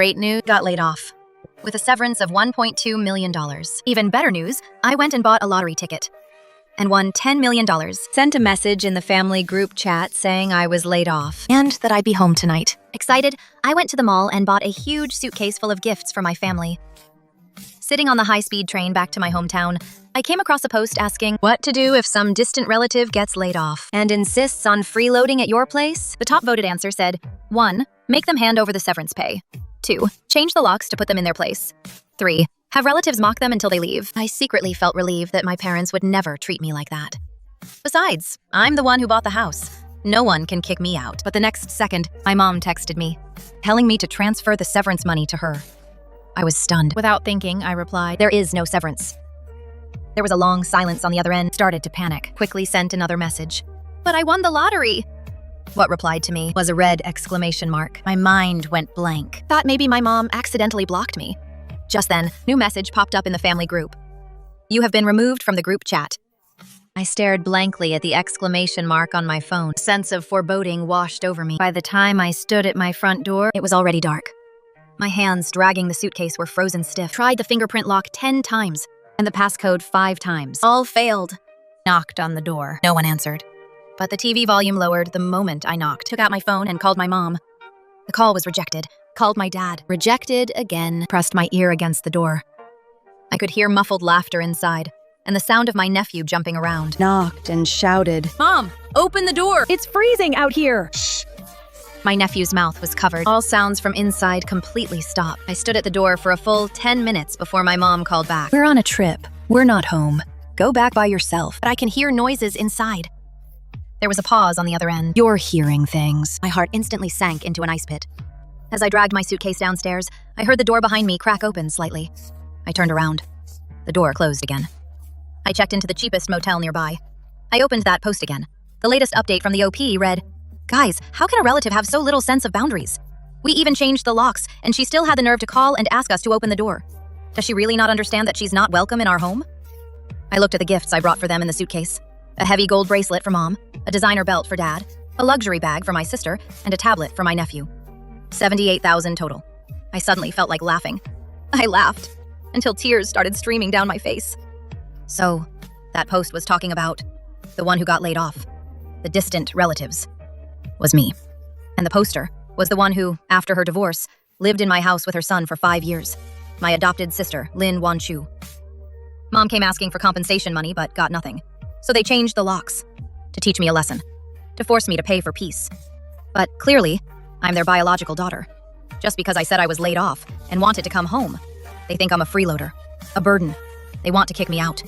Great news, got laid off with a severance of $1.2 million. Even better news, I went and bought a lottery ticket and won $10 million. Sent a message in the family group chat saying I was laid off and that I'd be home tonight. Excited, I went to the mall and bought a huge suitcase full of gifts for my family. Sitting on the high-speed train back to my hometown, I came across a post asking what to do if some distant relative gets laid off and insists on freeloading at your place. The top voted answer said, 1. Make them hand over the severance pay. 2. Change the locks to put them in their place. 3. Have relatives mock them until they leave. I secretly felt relieved that my parents would never treat me like that. Besides, I'm the one who bought the house. No one can kick me out. But the next second, my mom texted me, telling me to transfer the severance money to her. I was stunned. Without thinking, I replied, there is no severance. There was a long silence on the other end. Started to panic. Quickly sent another message. But I won the lottery. What replied to me was a red exclamation mark. My mind went blank. Thought maybe my mom accidentally blocked me. Just then, new message popped up in the family group. You have been removed from the group chat. I stared blankly at the exclamation mark on my phone. A sense of foreboding washed over me. By the time I stood at my front door, it was already dark. My hands dragging the suitcase were frozen stiff. Tried the fingerprint lock 10 times and the passcode 5 times. All failed. Knocked on the door. No one answered. But the TV volume lowered the moment I knocked. Took out my phone and called my mom. The call was rejected. Called my dad. Rejected again. Pressed my ear against the door. I could hear muffled laughter inside and the sound of my nephew jumping around. Knocked and shouted, Mom, open the door! "It's freezing out here!" Shh. My nephew's mouth was covered. All sounds from inside completely stopped. I stood at the door for a full 10 minutes before my mom called back. "We're on a trip. We're not home. Go back by yourself." But I can hear noises inside. There was a pause on the other end. "You're hearing things." My heart instantly sank into an ice pit. As I dragged my suitcase downstairs, I heard the door behind me crack open slightly. I turned around. The door closed again. I checked into the cheapest motel nearby. I opened that post again. The latest update from the OP read, Guys, how can a relative have so little sense of boundaries? We even changed the locks, and she still had the nerve to call and ask us to open the door. Does she really not understand that she's not welcome in our home? I looked at the gifts I brought for them in the suitcase. A heavy gold bracelet for Mom, a designer belt for Dad, a luxury bag for my sister, and a tablet for my nephew. $78,000 total. I suddenly felt like laughing. I laughed until tears started streaming down my face. So, that post was talking about the one who got laid off, the distant relatives. Was me. And the poster was the one who, after her divorce, lived in my house with her son for 5 years. My adopted sister, Lin Wanchu. Mom came asking for compensation money, but got nothing. So they changed the locks to teach me a lesson, to force me to pay for peace. But clearly, I'm their biological daughter. Just because I said I was laid off and wanted to come home, they think I'm a freeloader, a burden. They want to kick me out.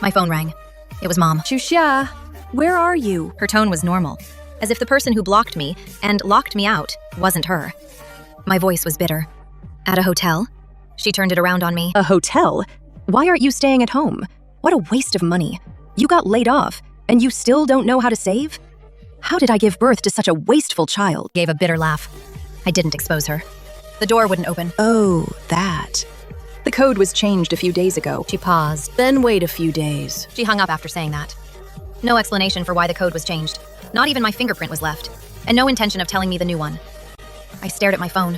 My phone rang. It was Mom. "Shusha, where are you?" Her tone was normal, as if the person who blocked me and locked me out wasn't her. My voice was bitter. At a hotel? She turned it around on me. "A hotel? Why aren't you staying at home? What a waste of money. You got laid off, and you still don't know how to save? How did I give birth to such a wasteful child?" Gave a bitter laugh. I didn't expose her. The door wouldn't open. "Oh, that. The code was changed a few days ago." She paused. "Then wait a few days." She hung up after saying that. No explanation for why the code was changed. Not even my fingerprint was left, and no intention of telling me the new one. I stared at my phone.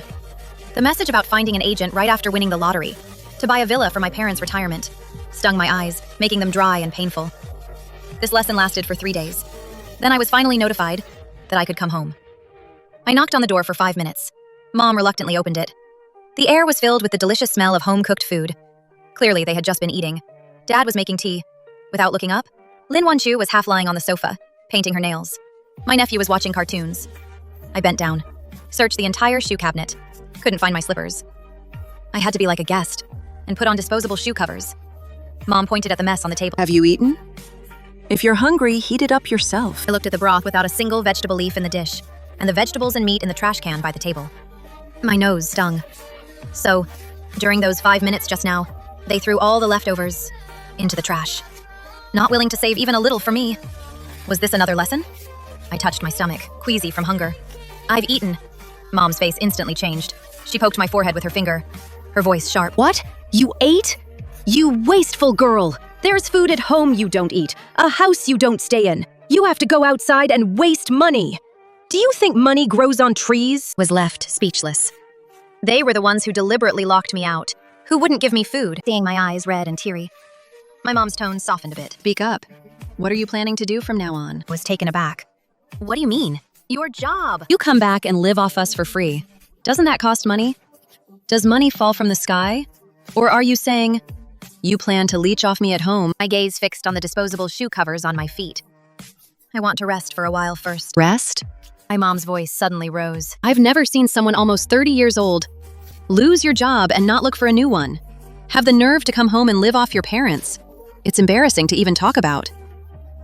The message about finding an agent right after winning the lottery, to buy a villa for my parents' retirement, stung my eyes, making them dry and painful. This lesson lasted for 3 days. Then I was finally notified that I could come home. I knocked on the door for 5 minutes. Mom reluctantly opened it. The air was filled with the delicious smell of home-cooked food. Clearly, they had just been eating. Dad was making tea. Without looking up, Lin Wanchu was half lying on the sofa, painting her nails. My nephew was watching cartoons. I bent down, searched the entire shoe cabinet. Couldn't find my slippers. I had to be like a guest and put on disposable shoe covers. Mom pointed at the mess on the table. "Have you eaten? If you're hungry, heat it up yourself." I looked at the broth without a single vegetable leaf in the dish, and the vegetables and meat in the trash can by the table. My nose stung. So, during those 5 minutes just now, they threw all the leftovers into the trash. Not willing to save even a little for me. Was this another lesson? I touched my stomach, queasy from hunger. I've eaten. Mom's face instantly changed. She poked my forehead with her finger, her voice sharp. "What? You ate? You wasteful girl! There's food at home you don't eat, a house you don't stay in. You have to go outside and waste money. Do you think money grows on trees?" Was left speechless. They were the ones who deliberately locked me out, who wouldn't give me food, seeing my eyes red and teary. My mom's tone softened a bit. Speak up. What are you planning to do from now on? I was taken aback. What do you mean? Your job. You come back and live off us for free. Doesn't that cost money? Does money fall from the sky? Or are you saying, you plan to leech off me at home? My gaze fixed on the disposable shoe covers on my feet. I want to rest for a while first. Rest? My mom's voice suddenly rose. I've never seen someone almost 30 years old lose your job and not look for a new one. Have the nerve to come home and live off your parents. It's embarrassing to even talk about.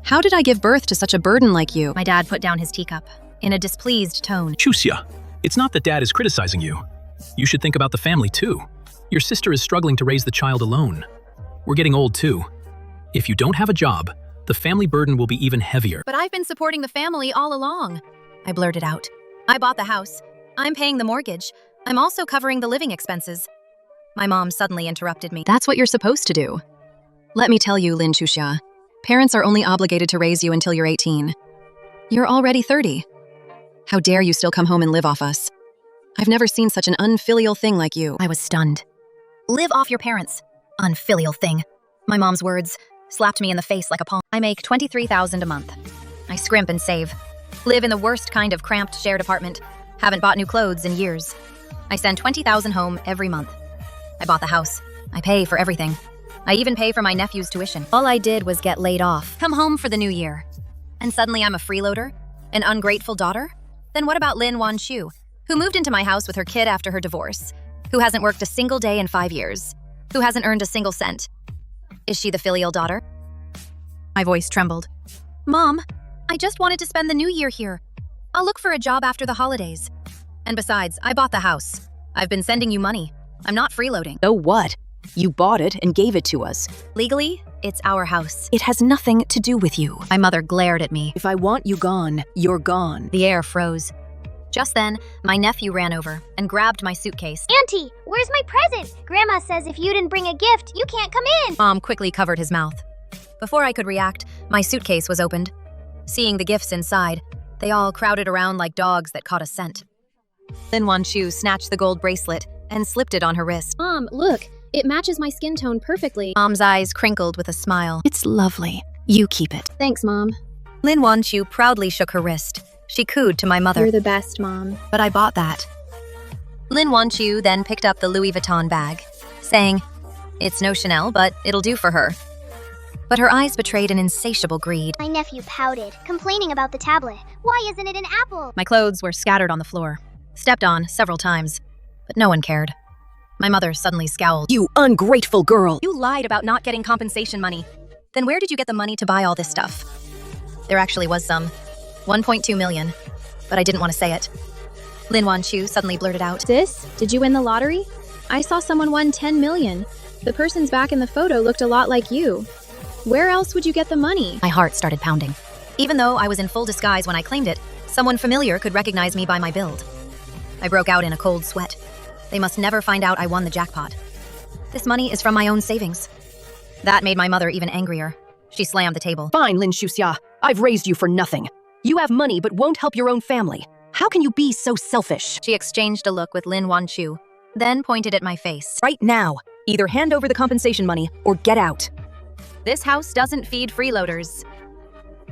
How did I give birth to such a burden like you? My dad put down his teacup in a displeased tone. Chusia, it's not that Dad is criticizing you. You should think about the family too. Your sister is struggling to raise the child alone. We're getting old too. If you don't have a job, the family burden will be even heavier. But I've been supporting the family all along, I blurted out. I bought the house. I'm paying the mortgage. I'm also covering the living expenses. My mom suddenly interrupted me. That's what you're supposed to do. Let me tell you, Lin Chuxia, parents are only obligated to raise you until you're 18. You're already 30. How dare you still come home and live off us? I've never seen such an unfilial thing like you. I was stunned. Live off your parents. Unfilial thing. My mom's words slapped me in the face like a palm. I make $23,000 a month. I scrimp and save. Live in the worst kind of cramped shared apartment. Haven't bought new clothes in years. I send $20,000 home every month. I bought the house. I pay for everything. I even pay for my nephew's tuition. All I did was get laid off. Come home for the new year. And suddenly I'm a freeloader? An ungrateful daughter? Then what about Lin Wanchu, who moved into my house with her kid after her divorce, who hasn't worked a single day in 5 years, who hasn't earned a single cent? Is she the filial daughter? My voice trembled. Mom, I just wanted to spend the new year here. I'll look for a job after the holidays. And besides, I bought the house. I've been sending you money. I'm not freeloading. So what? You bought it and gave it to us. Legally, it's our house. It has nothing to do with you. My mother glared at me. If I want you gone, you're gone. The air froze. Just then, my nephew ran over and grabbed my suitcase. Auntie, where's my present? Grandma says if you didn't bring a gift, you can't come in. Mom quickly covered his mouth. Before I could react, my suitcase was opened. Seeing the gifts inside, they all crowded around like dogs that caught a scent. Lin Wanchu snatched the gold bracelet and slipped it on her wrist. Mom, look, it matches my skin tone perfectly. Mom's eyes crinkled with a smile. It's lovely. You keep it. Thanks, Mom. Lin Wanchu proudly shook her wrist. She cooed to my mother. You're the best, Mom. But I bought that. Lin Wanchu then picked up the Louis Vuitton bag, saying, "It's no Chanel, but it'll do for her." But her eyes betrayed an insatiable greed. My nephew pouted, complaining about the tablet. Why isn't it an apple? My clothes were scattered on the floor, stepped on several times, but no one cared. My mother suddenly scowled. You ungrateful girl! You lied about not getting compensation money. Then where did you get the money to buy all this stuff? There actually was some. 1.2 million. But I didn't want to say it. Lin Wanchu suddenly blurted out. Sis, did you win the lottery? I saw someone won 10 million. The person's back in the photo looked a lot like you. Where else would you get the money? My heart started pounding. Even though I was in full disguise when I claimed it, someone familiar could recognize me by my build. I broke out in a cold sweat. They must never find out I won the jackpot. This money is from my own savings. That made my mother even angrier. She slammed the table. Fine, Lin Xuxia. I've raised you for nothing. You have money but won't help your own family. How can you be so selfish? She exchanged a look with Lin Wanchu, then pointed at my face. Right now, either hand over the compensation money or get out. This house doesn't feed freeloaders.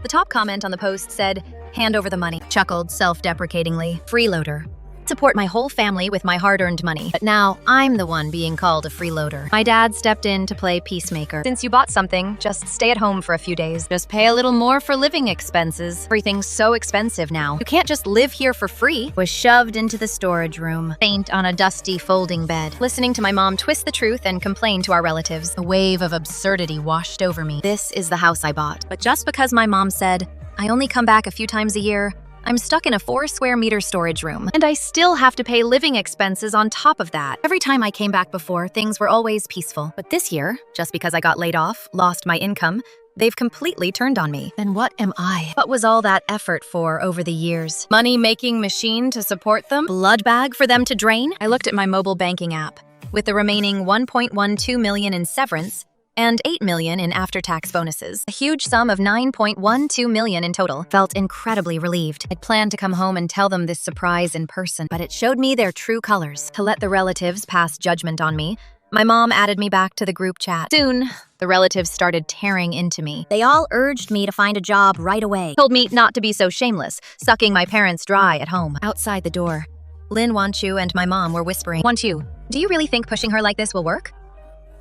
The top comment on the post said, "Hand over the money," chuckled self-deprecatingly. Freeloader. Support my whole family with my hard-earned money. But now I'm the one being called a freeloader. My dad stepped in to play peacemaker. Since you bought something, just stay at home for a few days. Just pay a little more for living expenses. Everything's so expensive now. You can't just live here for free. Was shoved into the storage room, faint on a dusty folding bed. Listening to my mom twist the truth and complain to our relatives, a wave of absurdity washed over me. This is the house I bought. But just because my mom said, I only come back a few times a year, I'm stuck in a 4 square meter storage room, and I still have to pay living expenses on top of that. Every time I came back before, things were always peaceful. But this year, just because I got laid off, lost my income, they've completely turned on me. Then what am I? What was all that effort for over the years? Money-making machine to support them? Blood bag for them to drain? I looked at my mobile banking app. With the remaining 1.12 million in severance, and $8 million in after-tax bonuses. A huge sum of $9.12 million in total. Felt incredibly relieved. I'd planned to come home and tell them this surprise in person, but it showed me their true colors. To let the relatives pass judgment on me, my mom added me back to the group chat. Soon, the relatives started tearing into me. They all urged me to find a job right away. Told me not to be so shameless, sucking my parents dry at home. Outside the door, Lin Wanchu and my mom were whispering, "Wanchu, do you really think pushing her like this will work?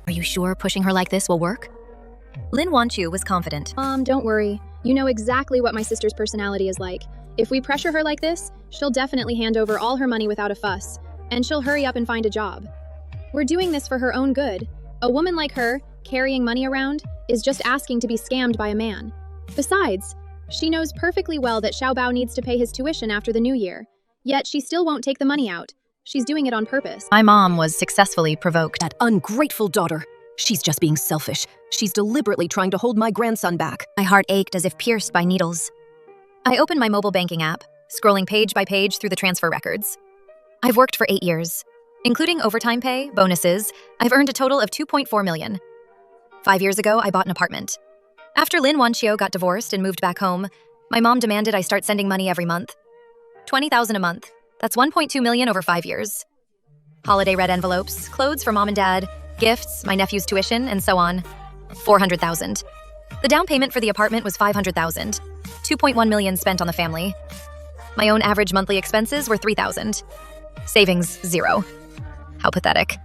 Are you sure pushing her like this will work?" Lin Wanchu was confident. Don't worry. You know exactly what my sister's personality is like. If we pressure her like this, she'll definitely hand over all her money without a fuss, and she'll hurry up and find a job. We're doing this for her own good. A woman like her, carrying money around, is just asking to be scammed by a man. Besides, she knows perfectly well that Xiaobao needs to pay his tuition after the new year, yet she still won't take the money out. She's doing it on purpose. My mom was successfully provoked. That ungrateful daughter. She's just being selfish. She's deliberately trying to hold my grandson back. My heart ached as if pierced by needles. I opened my mobile banking app, scrolling page by page through the transfer records. I've worked for 8 years. Including overtime pay, bonuses, I've earned a total of $2.4 million. 5 years ago, I bought an apartment. After Lin Wanchio got divorced and moved back home, my mom demanded I start sending money every month. $20,000 a month. That's $1.2 million over 5 years. Holiday red envelopes, clothes for mom and dad, gifts, my nephew's tuition, and so on. $400,000. The down payment for the apartment was $500,000. $2.1 million spent on the family. My own average monthly expenses were $3,000. Savings, $0. How pathetic.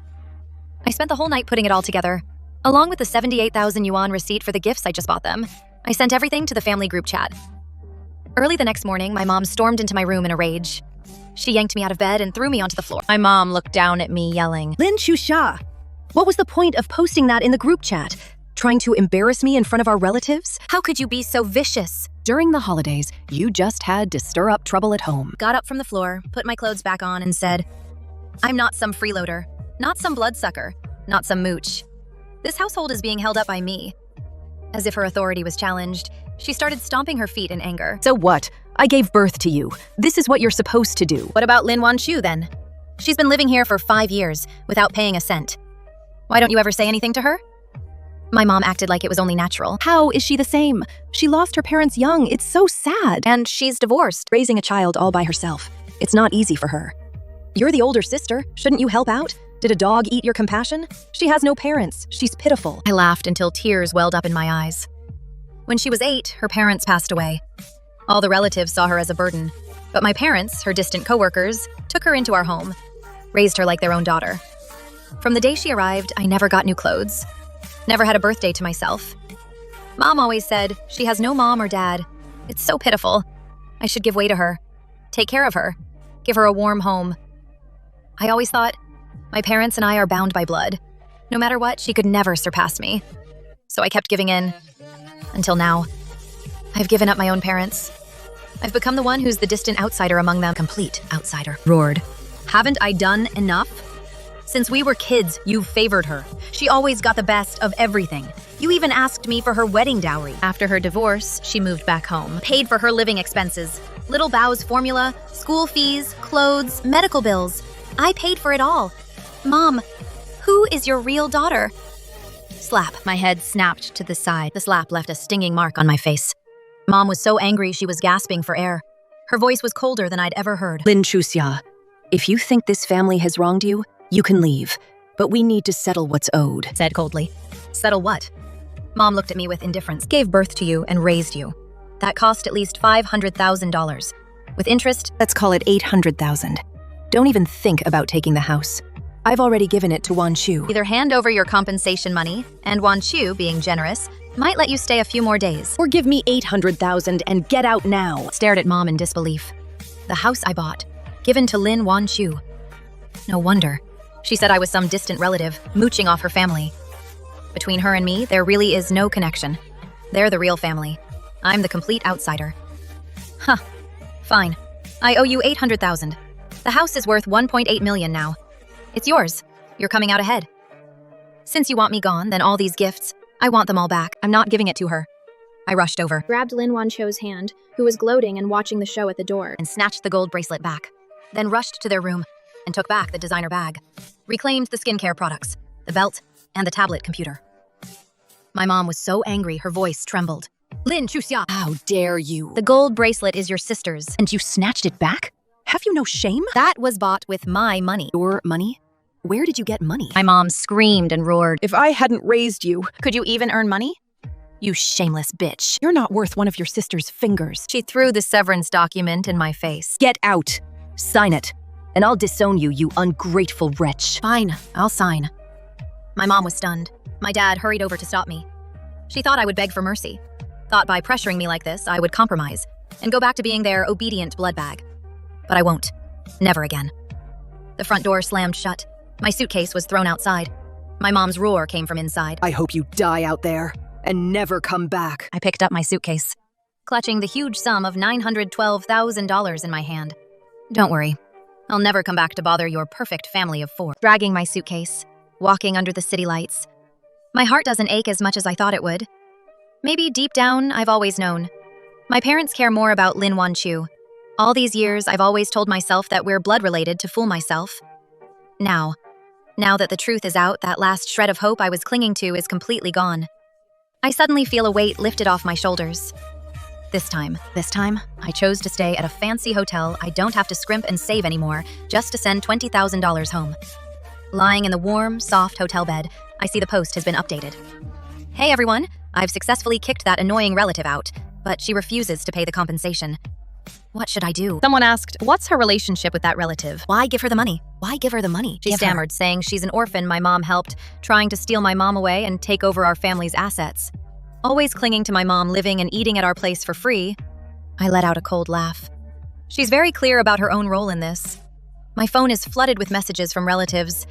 I spent the whole night putting it all together. Along with the 78,000 yuan receipt for the gifts I just bought them, I sent everything to the family group chat. Early the next morning, my mom stormed into my room in a rage. She yanked me out of bed and threw me onto the floor. My mom looked down at me, yelling, Lin Shusha, what was the point of posting that in the group chat? Trying to embarrass me in front of our relatives? "How could you be so vicious?" During the holidays, you just had to stir up trouble at home. Got up from the floor, put my clothes back on, and said, "I'm not some freeloader, not some bloodsucker, not some mooch. This household is being held up by me." As if her authority was challenged, she started stomping her feet in anger. So what? I gave birth to you. This is what you're supposed to do. What about Lin Wanchu then? She's been living here for 5 years without paying a cent. Why don't you ever say anything to her? My mom acted like it was only natural. How is she the same? She lost her parents young. It's so sad. And she's divorced. Raising a child all by herself. It's not easy for her. You're the older sister. Shouldn't you help out? Did a dog eat your compassion? She has no parents. She's pitiful. I laughed until tears welled up in my eyes. When she was 8, her parents passed away. All the relatives saw her as a burden. But my parents, her distant coworkers, took her into our home, raised her like their own daughter. From the day she arrived, I never got new clothes. Never had a birthday to myself. Mom always said, she has no mom or dad. It's so pitiful. I should give way to her. Take care of her. Give her a warm home. I always thought, my parents and I are bound by blood. No matter what, she could never surpass me. So I kept giving in. Until now. I've given up my own parents. I've become the one who's the distant outsider among them. Complete outsider. Roared. Haven't I done enough? Since we were kids, you favored her. She always got the best of everything. You even asked me for her wedding dowry. After her divorce, she moved back home. Paid for her living expenses. Little Bao's formula, school fees, clothes, medical bills. I paid for it all. Mom, who is your real daughter? Slap. My head snapped to the side. The slap left a stinging mark on my face. Mom was so angry she was gasping for air. Her voice was colder than I'd ever heard. Lin Chuxia, if you think this family has wronged you, you can leave. But we need to settle what's owed. Said coldly. Settle what? Mom looked at me with indifference. Gave birth to you and raised you. That cost at least $500,000. With interest, let's call it $800,000. Don't even think about taking the house. I've already given it to Wan Shu. Either hand over your compensation money, and Wan Shu, being generous, might let you stay a few more days. Or give me $800,000 and get out now. Stared at Mom in disbelief. The house I bought, given to Lin Wan Shu. No wonder. She said I was some distant relative, mooching off her family. Between her and me, there really is no connection. They're the real family. I'm the complete outsider. Huh. Fine. I owe you $800,000. The house is worth $1.8 million now. It's yours. You're coming out ahead. Since you want me gone, then all these gifts, I want them all back. I'm not giving it to her. I rushed over. Grabbed Lin Wancho's hand, who was gloating and watching the show at the door. And snatched the gold bracelet back. Then rushed to their room and took back the designer bag. Reclaimed the skincare products, the belt, and the tablet computer. My mom was so angry, her voice trembled. Lin Chuxia, How dare you? the gold bracelet is your sister's. And you snatched it back? Have you no shame? That was bought with my money. Your money? Where did you get money? My mom screamed and roared. If I hadn't raised you, Could you even earn money? You shameless bitch. you're not worth one of your sister's fingers. She threw the severance document in my face. Get out. Sign it. And I'll disown you, you ungrateful wretch. Fine, I'll sign. My mom was stunned. My dad hurried over to stop me. She thought I would beg for mercy. Thought by pressuring me like this, I would compromise and go back to being their obedient blood bag. But I won't. Never again. The front door slammed shut. My suitcase was thrown outside. My mom's roar came from inside. I hope you die out there and never come back. I picked up my suitcase, clutching the huge sum of $912,000 in my hand. Don't worry. I'll never come back to bother your perfect family of 4. Dragging my suitcase, walking under the city lights. My heart doesn't ache as much as I thought it would. Maybe deep down, I've always known. My parents care more about Lin Wanchu. All these years, I've always told myself that we're blood-related to fool myself. Now that the truth is out, that last shred of hope I was clinging to is completely gone. I suddenly feel a weight lifted off my shoulders. This time, I chose to stay at a fancy hotel. I don't have to scrimp and save anymore just to send $20,000 home. Lying in the warm, soft hotel bed, I see the post has been updated. Hey everyone, I've successfully kicked that annoying relative out, but she refuses to pay the compensation. What should I do? Someone asked, what's her relationship with that relative? Why give her the money? She stammered, saying she's an orphan my mom helped, trying to steal my mom away and take over our family's assets. Always clinging to my mom living and eating at our place for free, I let out a cold laugh. She's very clear about her own role in this. My phone is flooded with messages from relatives.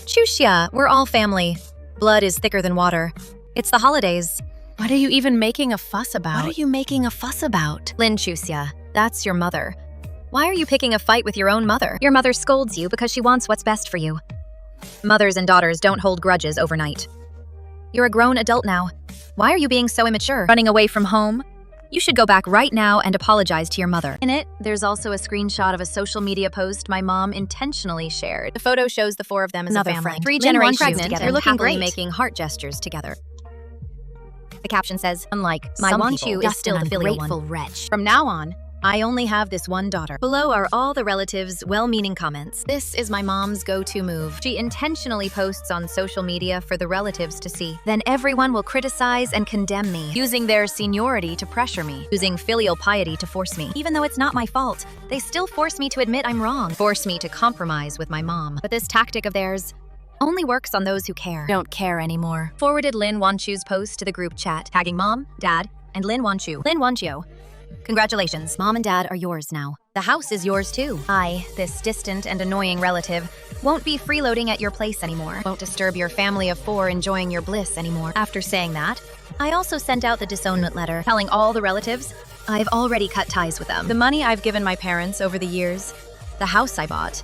Chuxia, we're all family. Blood is thicker than water. It's the holidays. What are you even making a fuss about? Lin Chuxia, that's your mother. Why are you picking a fight with your own mother? Your mother scolds you because she wants what's best for you. Mothers and daughters don't hold grudges overnight. You're a grown adult now. Why are you being so immature? Running away from home? You should go back right now and apologize to your mother. In it, there's also a screenshot of a social media post my mom intentionally shared. The photo shows the 4 of them as Another a family. friend. 3 Lin generations pregnant. together. They're looking happily great. making heart gestures together. The caption says, unlike my Some Wanchu people, is just still an the filial one. ungrateful wretch. From now on, I only have this one daughter. Below are all the relatives' well-meaning comments. This is my mom's go-to move. She intentionally posts on social media for the relatives to see. Then everyone will criticize and condemn me, using their seniority to pressure me, using filial piety to force me. Even though it's not my fault, they still force me to admit I'm wrong, force me to compromise with my mom. But this tactic of theirs only works on those who care. Don't care anymore. Forwarded Lin Wanchu's post to the group chat, tagging mom, dad, and Lin Wanchu. Lin Wanchu. Congratulations, mom and dad are yours now. The house is yours too. I, this distant and annoying relative, won't be freeloading at your place anymore. Won't disturb your family of 4 enjoying your bliss anymore. After saying that, I also sent out the disownment letter, telling all the relatives I've already cut ties with them. The money I've given my parents over the years, the house I bought,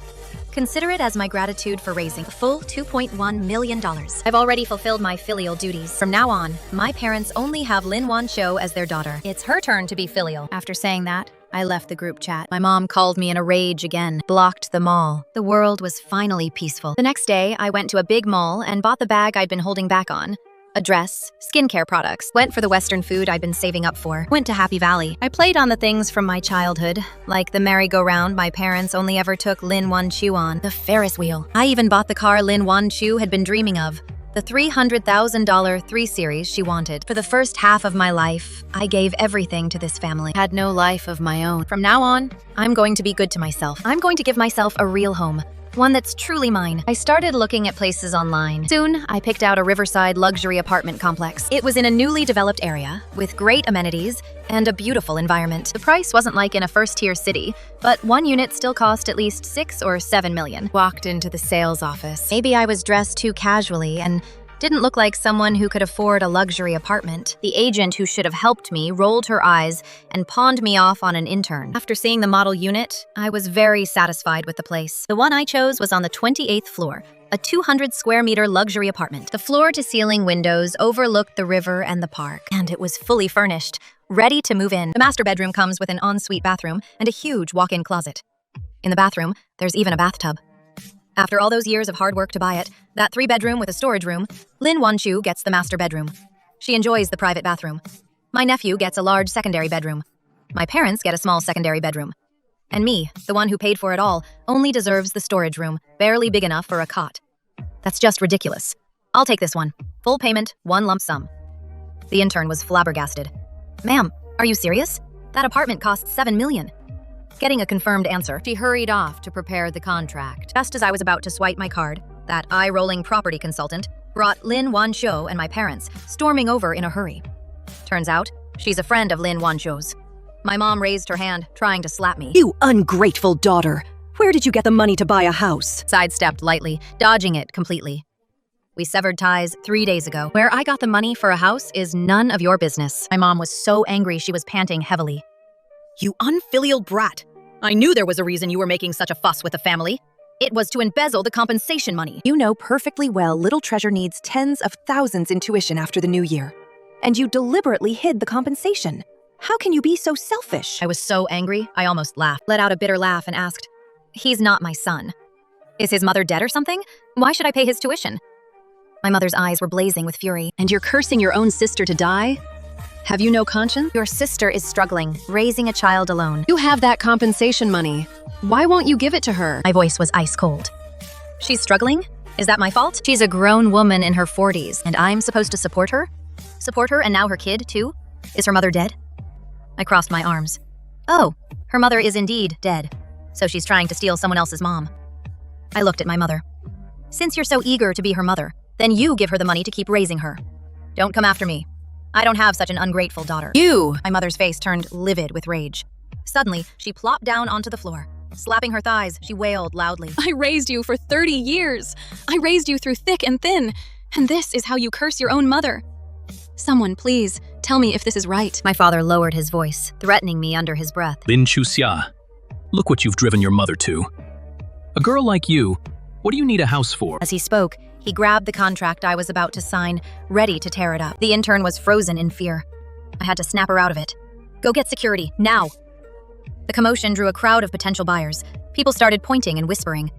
consider it as my gratitude for raising a full $2.1 million. I've already fulfilled my filial duties. From now on, my parents only have Lin Wanchu as their daughter. It's her turn to be filial. After saying that, I left the group chat. My mom called me in a rage again, blocked them all. The world was finally peaceful. The next day, I went to a big mall and bought the bag I'd been holding back on. A dress, skincare products, went for the Western food I'd been saving up for, went to Happy Valley. I played on the things from my childhood, like the merry-go-round my parents only ever took Lin Wanchu on, the Ferris wheel. I even bought the car Lin Wanchu had been dreaming of, the $300,000 3 Series she wanted. For the first half of my life, I gave everything to this family. Had no life of my own. From now on, I'm going to be good to myself. I'm going to give myself a real home. One that's truly mine. I started looking at places online. Soon, I picked out a riverside luxury apartment complex. It was in a newly developed area, with great amenities and a beautiful environment. The price wasn't like in a first-tier city, but one unit still cost at least 6 or 7 million. Walked into the sales office. Maybe I was dressed too casually and didn't look like someone who could afford a luxury apartment. The agent who should have helped me rolled her eyes and pawned me off on an intern. After seeing the model unit, I was very satisfied with the place. The one I chose was on the 28th floor, a 200 square meter luxury apartment. The floor-to-ceiling windows overlooked the river and the park, and it was fully furnished, ready to move in. The master bedroom comes with an ensuite bathroom and a huge walk-in closet. In the bathroom, there's even a bathtub. After all those years of hard work to buy it, that 3-bedroom with a storage room, Lin Wanchu gets the master bedroom. She enjoys the private bathroom. My nephew gets a large secondary bedroom. My parents get a small secondary bedroom. And me, the one who paid for it all, only deserves the storage room, barely big enough for a cot. That's just ridiculous. I'll take this one. Full payment, one lump sum. The intern was flabbergasted. Ma'am, are you serious? That apartment costs $7 million. Getting a confirmed answer, she hurried off to prepare the contract. Just as I was about to swipe my card, that eye-rolling property consultant brought Lin Wanshou and my parents storming over in a hurry. Turns out, she's a friend of Lin Wanshou's. My mom raised her hand, trying to slap me. You ungrateful daughter! Where did you get the money to buy a house? Sidestepped lightly, dodging it completely. We severed ties 3 days ago. Where I got the money for a house is none of your business. My mom was so angry she was panting heavily. You unfilial brat! I knew there was a reason you were making such a fuss with the family. It was to embezzle the compensation money. You know perfectly well Little Treasure needs tens of thousands in tuition after the new year. And you deliberately hid the compensation. How can you be so selfish? I was so angry, I almost laughed, let out a bitter laugh and asked, He's not my son. Is his mother dead or something? Why should I pay his tuition? My mother's eyes were blazing with fury. And you're cursing your own sister to die? Have you no conscience? Your sister is struggling, raising a child alone. You have that compensation money. Why won't you give it to her? My voice was ice cold. She's struggling? Is that my fault? She's a grown woman in her 40s, and I'm supposed to support her? Support her and now her kid, too? Is her mother dead? I crossed my arms. Oh, her mother is indeed dead. So she's trying to steal someone else's mom. I looked at my mother. Since you're so eager to be her mother, then you give her the money to keep raising her. Don't come after me. I don't have such an ungrateful daughter. You! My mother's face turned livid with rage. Suddenly, she plopped down onto the floor. Slapping her thighs, she wailed loudly. I raised you for 30 years. I raised you through thick and thin. And this is how you curse your own mother. Someone, please, tell me if this is right. My father lowered his voice, threatening me under his breath. Lin Chuxia, look what you've driven your mother to. A girl like you, what do you need a house for? As he spoke, he grabbed the contract I was about to sign, ready to tear it up. The intern was frozen in fear. I had to snap her out of it. Go get security, now! The commotion drew a crowd of potential buyers. People started pointing and whispering.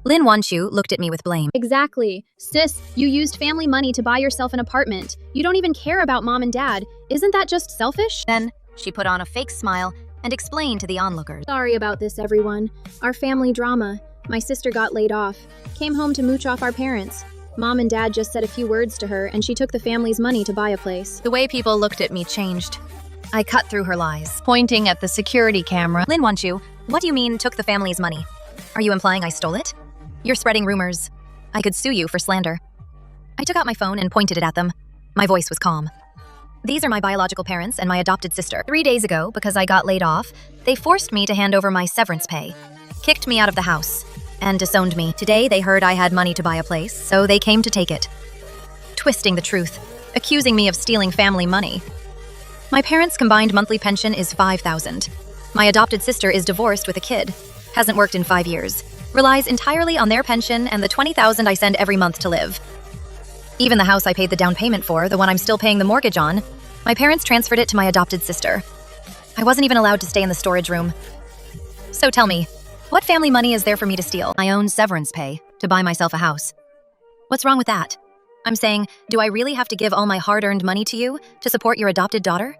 Lin Wanshou looked at me with blame. Exactly. Sis, you used family money to buy yourself an apartment. You don't even care about mom and dad. Isn't that just selfish? Then, she put on a fake smile and explained to the onlookers. Sorry about this, everyone. Our family drama. My sister got laid off. Came home to mooch off our parents. Mom and dad just said a few words to her, and she took the family's money to buy a place. The way people looked at me changed. I cut through her lies, pointing at the security camera. Lin Wanshou, what do you mean took the family's money? Are you implying I stole it? You're spreading rumors. I could sue you for slander. I took out my phone and pointed it at them. My voice was calm. These are my biological parents and my adopted sister. 3 days ago, because I got laid off, they forced me to hand over my severance pay, kicked me out of the house, and disowned me. Today, they heard I had money to buy a place, so they came to take it. Twisting the truth, accusing me of stealing family money. My parents' combined monthly pension is $5,000. My adopted sister is divorced with a kid, hasn't worked in 5 years, relies entirely on their pension and the $20,000 I send every month to live. Even the house I paid the down payment for, the one I'm still paying the mortgage on, my parents transferred it to my adopted sister. I wasn't even allowed to stay in the storage room. So tell me, what family money is there for me to steal? My own severance pay to buy myself a house. What's wrong with that? I'm saying, do I really have to give all my hard-earned money to you to support your adopted daughter?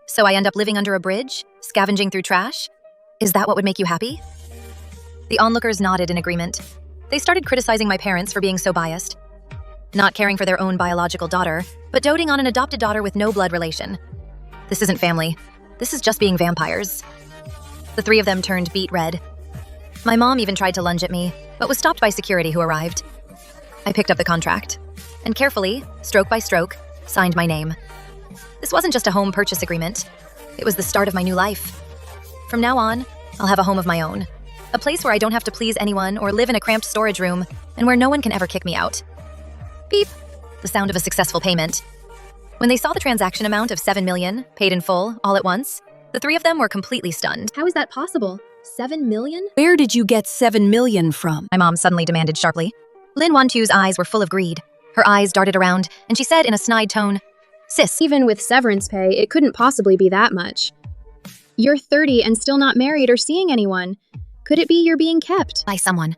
So I end up living under a bridge, scavenging through trash? Is that what would make you happy? The onlookers nodded in agreement. They started criticizing my parents for being so biased. Not caring for their own biological daughter, but doting on an adopted daughter with no blood relation. This isn't family. This is just being vampires. The three of them turned beet red. My mom even tried to lunge at me, but was stopped by security who arrived. I picked up the contract, and carefully, stroke by stroke, signed my name. This wasn't just a home purchase agreement. It was the start of my new life. From now on, I'll have a home of my own. A place where I don't have to please anyone or live in a cramped storage room, and where no one can ever kick me out. Beep! The sound of a successful payment. When they saw the transaction amount of $7 million, paid in full, all at once, the three of them were completely stunned. How is that possible? $7 million? Where did you get $7 million from? My mom suddenly demanded sharply. Lin Wanshou's eyes were full of greed. Her eyes darted around, and she said in a snide tone, Sis, Even with severance pay, it couldn't possibly be that much. You're 30 and still not married or seeing anyone. Could it be you're being kept? by someone.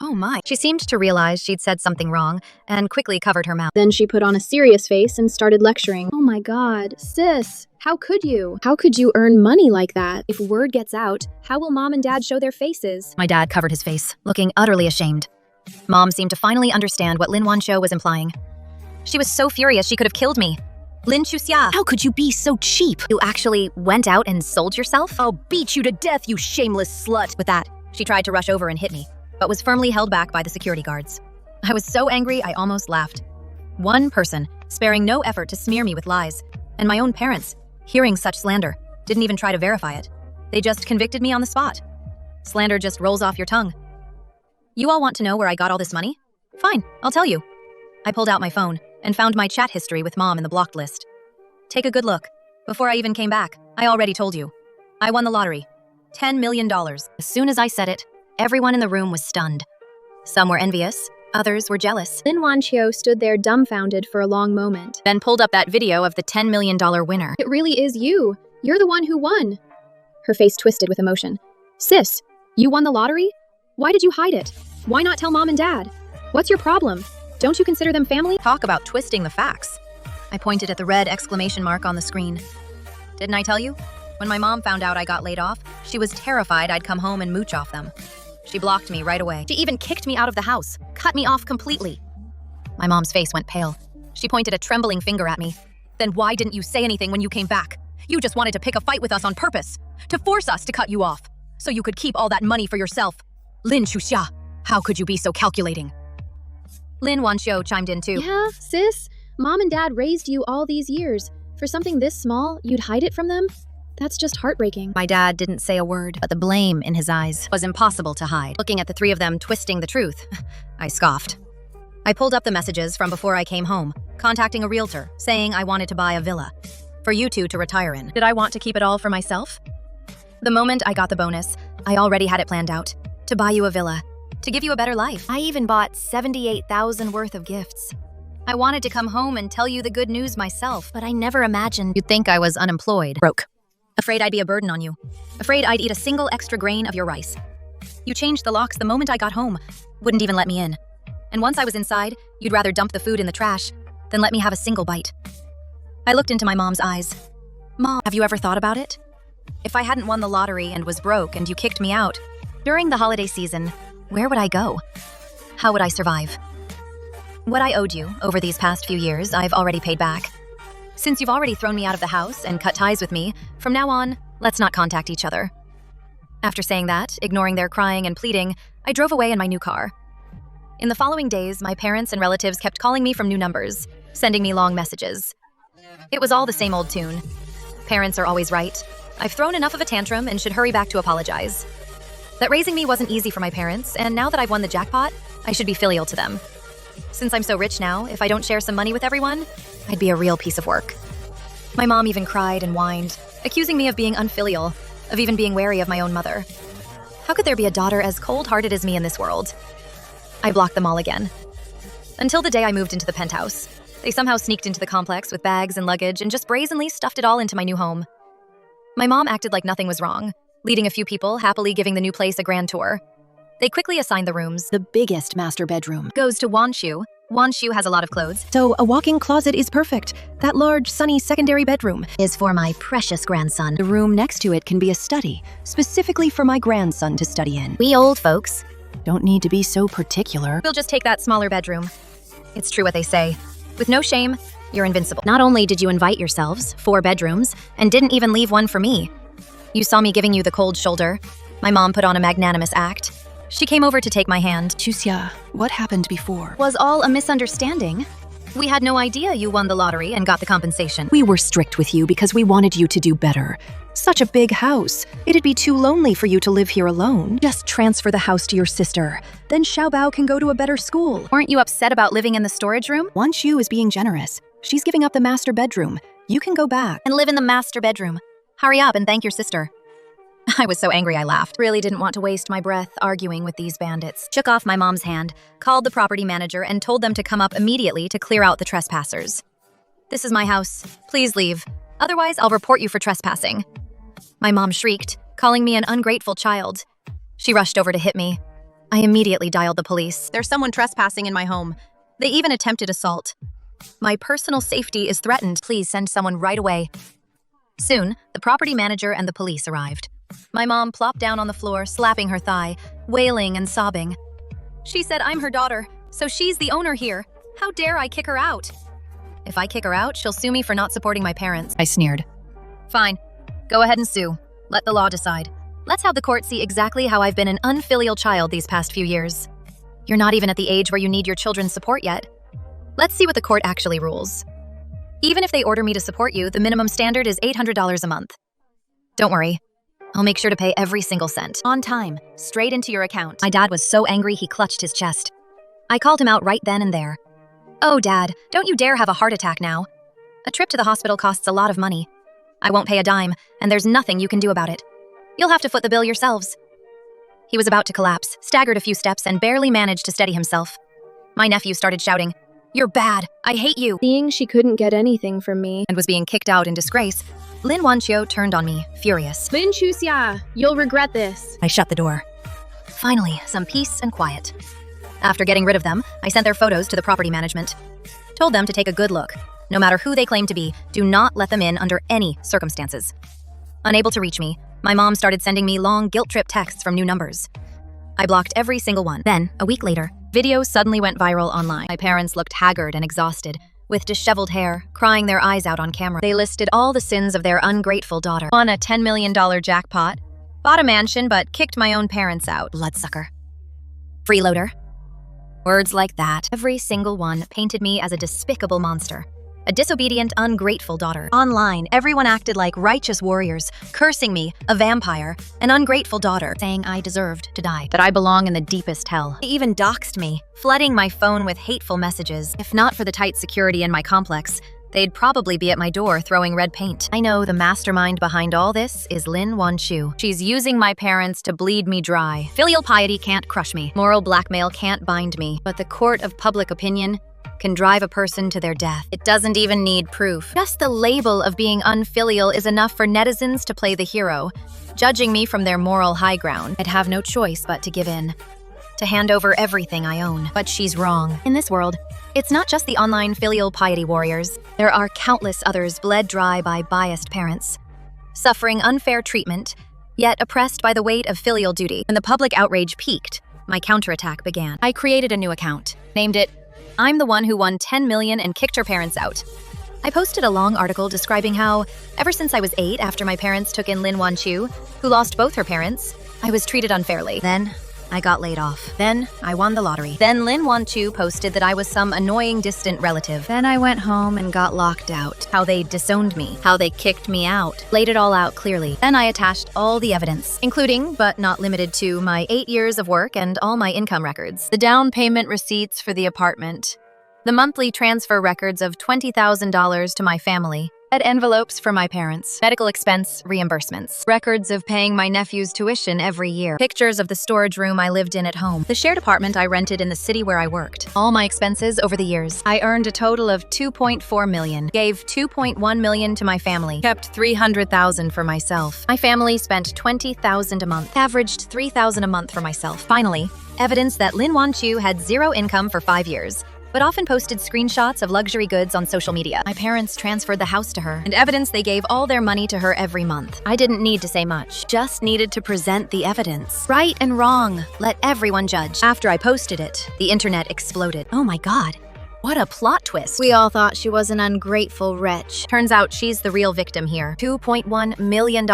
Oh my. She seemed to realize she'd said something wrong and quickly covered her mouth. Then she put on a serious face and started lecturing. Oh my god, sis, how could you? How could you earn money like that? If word gets out, how will mom and dad show their faces? My dad covered his face, looking utterly ashamed. Mom seemed to finally understand what Lin Wanshou was implying. She was so furious she could have killed me. Lin Chuxia, How could you be so cheap? you actually went out and sold yourself? I'll beat you to death, you shameless slut. With that, she tried to rush over and hit me, but was firmly held back by the security guards. I was so angry I almost laughed. One person, sparing no effort to smear me with lies, and my own parents, hearing such slander, didn't even try to verify it. They just convicted me on the spot. Slander just rolls off your tongue. You all want to know where I got all this money? Fine, I'll tell you. I pulled out my phone and found my chat history with Mom in the blocked list. Take a good look. Before I even came back, I already told you. I won the lottery. $10 million. As soon as I said it, everyone in the room was stunned. Some were envious, others were jealous. Lin Wanshou stood there dumbfounded for a long moment. Then pulled up that video of the $10 million winner. It really is you. You're the one who won. Her face twisted with emotion. Sis, you won the lottery? Why did you hide it? Why not tell mom and dad? What's your problem? Don't you consider them family? Talk about twisting the facts. I pointed at the red exclamation mark on the screen. Didn't I tell you? When my mom found out I got laid off, she was terrified I'd come home and mooch off them. She blocked me right away. She even kicked me out of the house, cut me off completely. My mom's face went pale. She pointed a trembling finger at me. Then why didn't you say anything when you came back? You just wanted to pick a fight with us on purpose, to force us to cut you off, so you could keep all that money for yourself. Lin Chuxia, how could you be so calculating? Lin Wanshou chimed in too. Yeah, sis. Mom and dad raised you all these years. For something this small, you'd hide it from them? That's just heartbreaking. My dad didn't say a word, but the blame in his eyes was impossible to hide. Looking at the three of them twisting the truth, I scoffed. I pulled up the messages from before I came home, contacting a realtor, saying I wanted to buy a villa for you two to retire in. Did I want to keep it all for myself? The moment I got the bonus, I already had it planned out. To buy you a villa, to give you a better life. I even bought $78,000 worth of gifts. I wanted to come home and tell you the good news myself, but I never imagined you'd think I was unemployed. Broke. Afraid I'd be a burden on you. Afraid I'd eat a single extra grain of your rice. You changed the locks the moment I got home. Wouldn't even let me in. And once I was inside, you'd rather dump the food in the trash than let me have a single bite. I looked into my mom's eyes. Mom, have you ever thought about it? If I hadn't won the lottery and was broke and you kicked me out, during the holiday season, where would I go? How would I survive? What I owed you over these past few years, I've already paid back. Since you've already thrown me out of the house and cut ties with me, from now on, let's not contact each other. After saying that, ignoring their crying and pleading, I drove away in my new car. In the following days, my parents and relatives kept calling me from new numbers, sending me long messages. It was all the same old tune. Parents are always right. I've thrown enough of a tantrum and should hurry back to apologize. That raising me wasn't easy for my parents, and now that I've won the jackpot, I should be filial to them. Since I'm so rich now, if I don't share some money with everyone, I'd be a real piece of work. My mom even cried and whined, accusing me of being unfilial, of even being wary of my own mother. How could there be a daughter as cold-hearted as me in this world? I blocked them all again. Until the day I moved into the penthouse. They somehow sneaked into the complex with bags and luggage and just brazenly stuffed it all into my new home. My mom acted like nothing was wrong, leading a few people, happily giving the new place a grand tour. They quickly assigned the rooms. The biggest master bedroom Goes to Wanshou. Wanshou has a lot of clothes. So a walk-in closet is perfect. That large, sunny secondary bedroom Is for my precious grandson. The room next to it can be a study, specifically for my grandson to study in. We old folks, Don't need to be so particular. we'll just take that smaller bedroom. It's true what they say. With no shame, you're invincible. Not only did you invite yourselves 4 bedrooms and didn't even leave one for me. You saw me giving you the cold shoulder. My mom put on a magnanimous act. She came over to take my hand. Chuxia, what happened before? Was all a misunderstanding? We had no idea you won the lottery and got the compensation. We were strict with you because we wanted you to do better. Such a big house. It'd be too lonely for you to live here alone. Just transfer the house to your sister. Then Xiaobao can go to a better school. Weren't you upset about living in the storage room? Wanshou is being generous. She's giving up the master bedroom. You can go back. And live in the master bedroom. Hurry up and thank your sister. I was so angry I laughed. Really didn't want to waste my breath arguing with these bandits. Shook off my mom's hand, called the property manager, and told them to come up immediately to clear out the trespassers. This is my house. Please leave. Otherwise, I'll report you for trespassing. My mom shrieked, calling me an ungrateful child. She rushed over to hit me. I immediately dialed the police. There's someone trespassing in my home. They even attempted assault. My personal safety is threatened. Please send someone right away. Soon, the property manager and the police arrived. My mom plopped down on the floor, slapping her thigh, wailing and sobbing. She said I'm her daughter, so she's the owner here. How dare I kick her out? If I kick her out, she'll sue me for not supporting my parents. I sneered. Fine. Go ahead and sue. Let the law decide. Let's have the court see exactly how I've been an unfilial child these past few years. You're not even at the age where you need your children's support yet. Let's see what the court actually rules. Even if they order me to support you, the minimum standard is $800 a month. Don't worry. I'll make sure to pay every single cent. On time, straight into your account. My dad was so angry he clutched his chest. I called him out right then and there. Oh, Dad, don't you dare have a heart attack now. A trip to the hospital costs a lot of money. I won't pay a dime, and there's nothing you can do about it. You'll have to foot the bill yourselves. He was about to collapse, staggered a few steps, and barely managed to steady himself. My nephew started shouting, "You're bad. I hate you." Seeing she couldn't get anything from me. And was being kicked out in disgrace, Lin Wanqiu turned on me, furious. Lin Chuxia, you'll regret this. I shut the door. Finally, some peace and quiet. After getting rid of them, I sent their photos to the property management. Told them to take a good look. No matter who they claim to be, do not let them in under any circumstances. Unable to reach me, my mom started sending me long guilt trip texts from new numbers. I blocked every single one. Then, a week later, videos suddenly went viral online. My parents looked haggard and exhausted, with disheveled hair, crying their eyes out on camera. They listed all the sins of their ungrateful daughter. Won a $10 million jackpot, bought a mansion but kicked my own parents out. Bloodsucker. Freeloader. Words like that, every single one, painted me as a despicable monster. A disobedient, ungrateful daughter. Online, everyone acted like righteous warriors, cursing me, a vampire, an ungrateful daughter, saying I deserved to die, that I belong in the deepest hell. They even doxed me, flooding my phone with hateful messages. If not for the tight security in my complex, they'd probably be at my door throwing red paint. I know the mastermind behind all this is Lin Wanqiu. She's using my parents to bleed me dry. Filial piety can't crush me. Moral blackmail can't bind me. But the court of public opinion can drive a person to their death. It doesn't even need proof. Just the label of being unfilial is enough for netizens to play the hero, judging me from their moral high ground. I'd have no choice but to give in, to hand over everything I own. But she's wrong. In this world, it's not just the online filial piety warriors. There are countless others bled dry by biased parents, suffering unfair treatment, yet oppressed by the weight of filial duty. When the public outrage peaked, my counterattack began. I created a new account, named it I'm the one who won 10 million and kicked her parents out. I posted a long article describing how, ever since I was 8 after my parents took in Lin Wanqiu, who lost both her parents, I was treated unfairly. Then, I got laid off. Then, I won the lottery. Then Lin Wanqiu posted that I was some annoying distant relative. Then I went home and got locked out. How they disowned me. How they kicked me out. Laid it all out clearly. Then I attached all the evidence, including, but not limited to, my 8 years of work and all my income records. The down payment receipts for the apartment. The monthly transfer records of $20,000 to my family. Red envelopes for my parents. Medical expense reimbursements. Records of paying my nephew's tuition every year. Pictures of the storage room I lived in at home. The shared apartment I rented in the city where I worked. All my expenses over the years. I earned a total of $2.4 million. Gave $2.1 million to my family. Kept $300,000 for myself. My family spent $20,000 a month. Averaged $3,000 a month for myself. Finally, evidence that Lin Wanqiu had zero income for 5 years, but often posted screenshots of luxury goods on social media. My parents transferred the house to her, and evidence they gave all their money to her every month. I didn't need to say much, just needed to present the evidence. Right and wrong, let everyone judge. After I posted it, the internet exploded. Oh my God, what a plot twist. We all thought she was an ungrateful wretch. Turns out she's the real victim here. $2.1 million.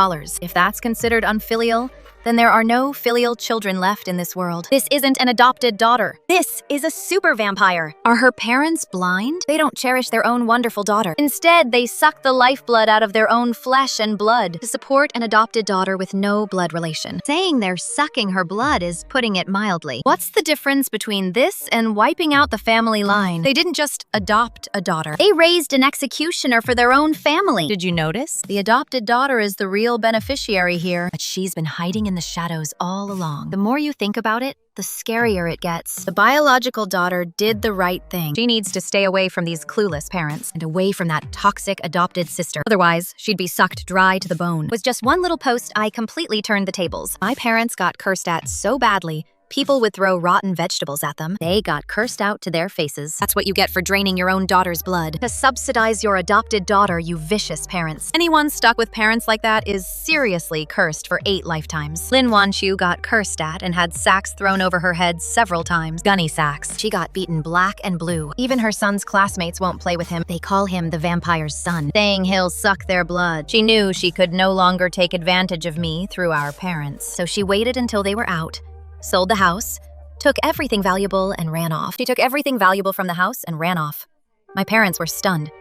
If that's considered unfilial, then there are no filial children left in this world. This isn't an adopted daughter. This is a super vampire. Are her parents blind? They don't cherish their own wonderful daughter. Instead, they suck the lifeblood out of their own flesh and blood to support an adopted daughter with no blood relation. Saying they're sucking her blood is putting it mildly. What's the difference between this and wiping out the family line? They didn't just adopt a daughter. They raised an executioner for their own family. Did you notice? The adopted daughter is the real beneficiary here, but she's been hiding in the shadows all along. The more you think about it, the scarier it gets. The biological daughter did the right thing. She needs to stay away from these clueless parents and away from that toxic adopted sister. Otherwise, she'd be sucked dry to the bone. With just one little post, I completely turned the tables. My parents got cursed at so badly, People would throw rotten vegetables at them. They got cursed out to their faces. That's what you get for draining your own daughter's blood. To subsidize your adopted daughter, you vicious parents. Anyone stuck with parents like that is seriously cursed for 8 lifetimes. Lin Wanchu got cursed at and had sacks thrown over her head several times. Gunny sacks. She got beaten black and blue. Even her son's classmates won't play with him. They call him the vampire's son, saying he'll suck their blood. She knew she could no longer take advantage of me through our parents. So she waited until they were out, sold the house, took everything valuable, and ran off. She took everything valuable from the house and ran off. My parents were stunned.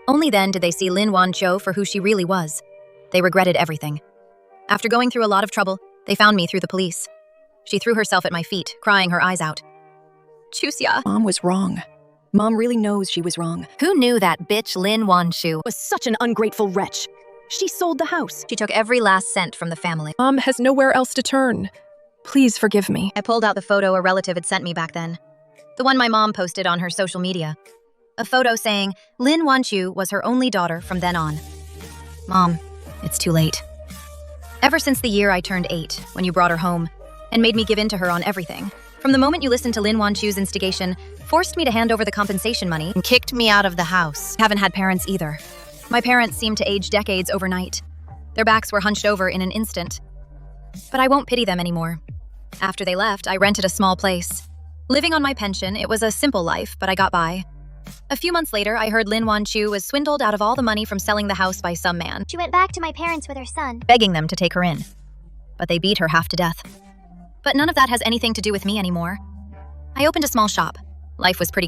Only then did they see Lin Wancho for who she really was. They regretted everything. After going through a lot of trouble, they found me through the police. She threw herself at my feet, crying her eyes out. Chusia. Mom was wrong. Mom really knows she was wrong. Who knew that bitch Lin Wanchu Was such an ungrateful wretch. She sold the house. She took every last cent from the family. Mom has nowhere else to turn. Please forgive me. I pulled out the photo a relative had sent me back then. The one my mom posted on her social media. A photo saying Lin Wanchu was her only daughter from then on. Mom, it's too late. Ever since the year I turned 8, when you brought her home, and made me give in to her on everything, from the moment you listened to Lin Wanchu's instigation, forced me to hand over the compensation money, and kicked me out of the house. Haven't had parents either. My parents seemed to age decades overnight. Their backs were hunched over in an instant. But I won't pity them anymore. After they left, I rented a small place. Living on my pension, it was a simple life, but I got by. A few months later, I heard Lin Wanchu was swindled out of all the money from selling the house by some man, She went back to my parents with her son. begging them to take her in. But they beat her half to death. But none of that has anything to do with me anymore. I opened a small shop. Life was pretty good.